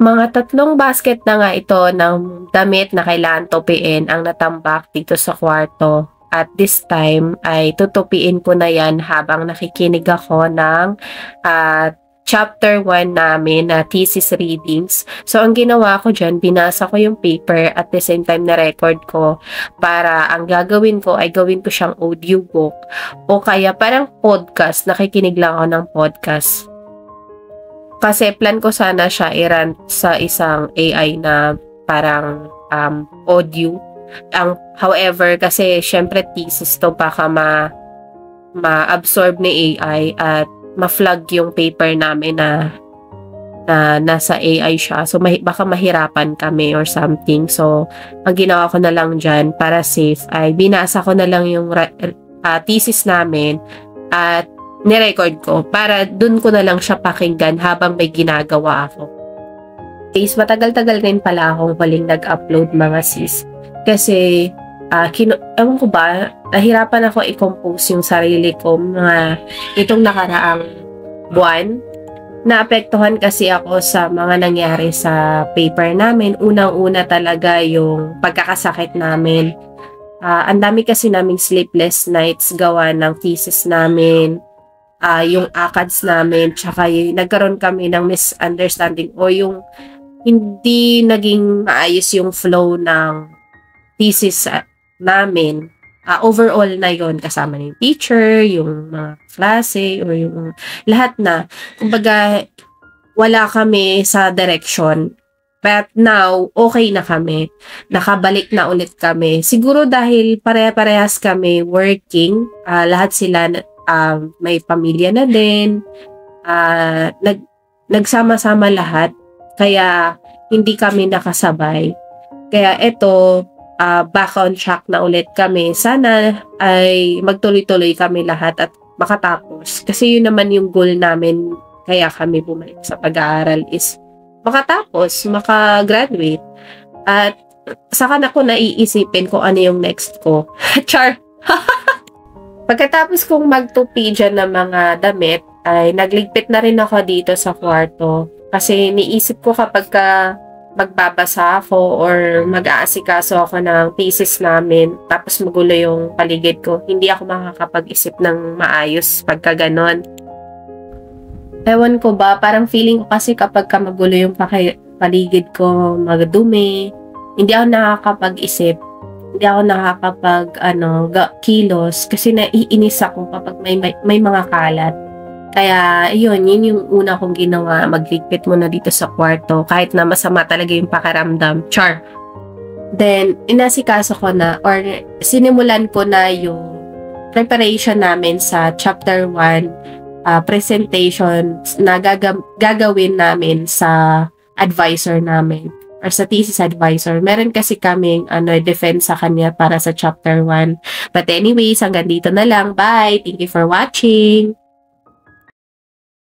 Mga 3 basket na nga ito ng damit na kailangan tupiin ang natambak dito sa kwarto. At this time ay tutupiin ko na yan habang nakikinig ako ng chapter 1 namin na thesis readings. So, ang ginawa ko dyan, binasa ko yung paper at the same time na record ko para ang gagawin ko ay gawin ko siyang audiobook o kaya parang podcast, nakikinig lang ako ng podcast. Kasi plan ko sana siya i-run sa isang AI na parang audio. However, kasi syempre thesis to, baka ma-absorb ni AI at ma-flag yung paper namin na nasa AI siya. So, baka mahirapan kami or something. So, ang ginawa ko na lang dyan para safe ay binasa ko na lang yung thesis namin at nirecord ko para dun ko na lang siya pakinggan habang may ginagawa ako. Guys, matagal-tagal rin pala akong huling nag-upload mga sis. Kasi, ewan ko ba, nahirapan ako i-compose yung sarili ko mga itong nakaraang buwan. Naapektuhan kasi ako sa mga nangyari sa paper namin. Unang-una talaga yung pagkakasakit namin. Ang dami kasi naming sleepless nights gawa ng thesis namin. Yung ACADS namin, tsaka nagkaroon kami ng misunderstanding o yung hindi naging maayos yung flow ng thesis namin. Overall na yon kasama ng teacher, yung mga klase, or yung lahat na. Kumbaga, wala kami sa direction. But now, okay na kami. Nakabalik na ulit kami. Siguro dahil pare-parehas kami working, lahat sila may pamilya na din, nagsama-sama lahat, kaya hindi kami nakasabay. Kaya ito, back on track na ulit kami. Sana ay magtuloy-tuloy kami lahat at makatapos. Kasi yun naman yung goal namin, kaya kami bumalik sa pag-aaral is makatapos, makagraduate. At saka na ko naiisipin kung ano yung next ko. Char! Pagkatapos kong magtupi dyan ng mga damit, ay nagligpit na rin ako dito sa kwarto. Kasi niisip ko kapag magbabasa ako or mag-aasikaso ako ng thesis namin, tapos magulo yung paligid ko, hindi ako makakapag-isip ng maayos pagka ganon. Ewan ko ba, parang feeling ko kasi kapag magulo yung paligid ko, magdumi, hindi ako nakakapag-isip. Hindi ako kilos kasi naiinis ako kapag may mga kalat. Kaya, yun yung una kong ginawa. Magligpit muna dito sa kwarto kahit na masama talaga yung pakiramdam. Char! Then, inasikaso ko na or sinimulan ko na yung preparation namin sa chapter 1 presentation na gagawin namin sa advisor namin. Or sa thesis advisor. Meron kasi kaming defense sa kanya para sa chapter 1. But anyways, hanggang dito na lang. Bye! Thank you for watching!